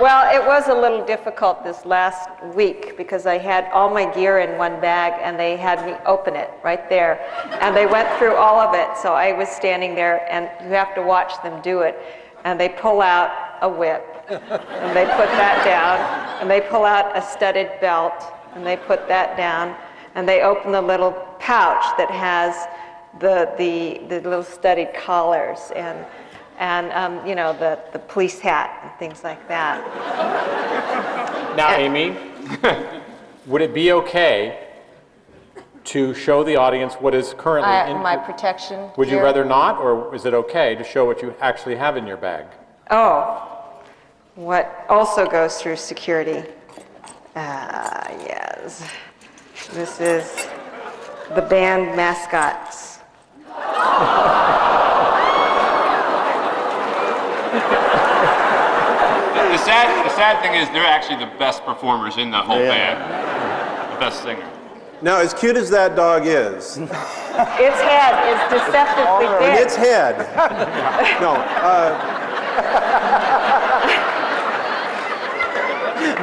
Well, it was a little difficult this last week because I had all my gear in one bag and they had me open it right there. And they went through all of it, so I was standing there, and you have to watch them do it. And they pull out a whip, and they put that down, and they pull out a studded belt, and they put that down, and they open the little pouch that has the little studded collars and you know, the police hat and things like that. Now, Amy, would it be okay to show the audience what is currently in my protection Would you gear? rather not, or is it okay to show what you actually have in your bag? Oh, what also goes through security. Yes. This is the band mascots. The sad thing is they're actually the best performers in the whole band. The best singer. Now, as cute as that dog is, Its head is deceptively and big. its head, no,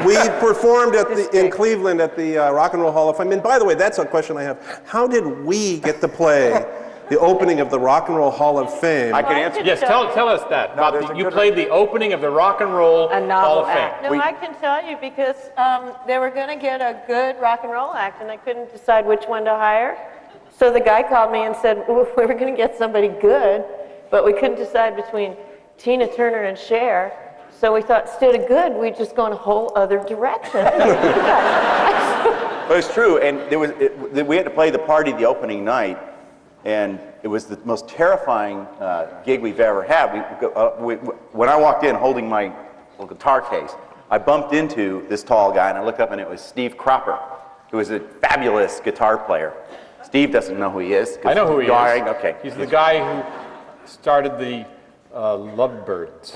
we performed in Cleveland at the Rock and Roll Hall of Fame. And by the way, that's a question I have. How did we get to play the opening of the Rock and Roll Hall of Fame? I can answer. Yes, tell us that. No, there's a You good played the opening of the Rock and Roll A novel Hall of Fame. act. No, I can tell you because they were going to get a good rock and roll act, and I couldn't decide which one to hire. So the guy called me and said, "Ooh, we were going to get somebody good, but we couldn't decide between Tina Turner and Cher. So we thought, instead of good, we'd just go in a whole other direction." But it's true, and we had to play the party the opening night, and it was the most terrifying gig we've ever had. When I walked in holding my little guitar case, I bumped into this tall guy, and I looked up, and it was Steve Cropper, who is a fabulous guitar player. Steve doesn't know who he is. I know who he is. Okay. He's the guy who started the Lovebirds.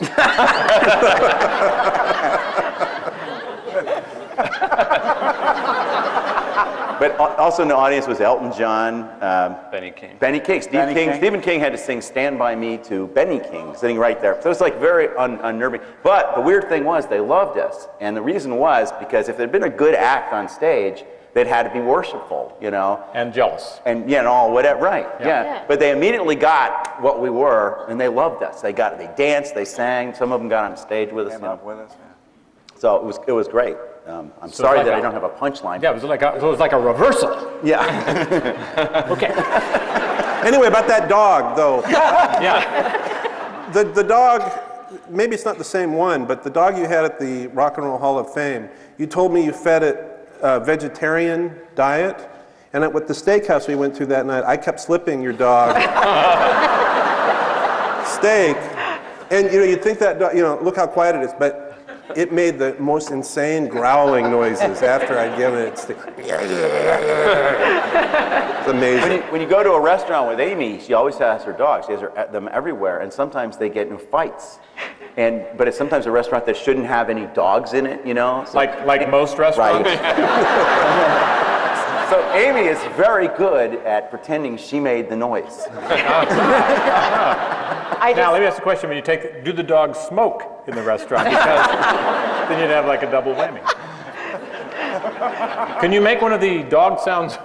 But also in the audience was Elton John, Benny King. Stephen King had to sing "Stand By Me" to Benny King, sitting right there. So it was like very unnerving. But the weird thing was they loved us, and the reason was because if there'd been a good act on stage, they'd had to be worshipful, you know. And jealous. And yeah, and all whatever, right? Yeah. Yeah. But they immediately got what we were, and they loved us. They danced, they sang. Some of them got on stage with us. Came You know. up with us. So it was great. I'm So sorry it's like that I don't have a punchline. Yeah, it was like a reversal. Yeah. Okay. Anyway, about that dog, though. Yeah. The dog, maybe it's not the same one, but the dog you had at the Rock and Roll Hall of Fame, you told me you fed it a vegetarian diet, and at the steakhouse we went to that night, I kept slipping your dog steak, and you know, you'd think that dog, you know, look how quiet it is, but it made the most insane growling noises after I'd given it steak. It's amazing. When you go to a restaurant with Amy, she always has her dogs. She has them everywhere, and sometimes they get in fights. But it's sometimes a restaurant that shouldn't have any dogs in it, you know? So, Like most restaurants? Right. So Amy is very good at pretending she made the noise. Now, let me ask a question. When you do the dogs smoke in the restaurant? Because then you'd have like a double whammy. Can you make one of the dog sounds?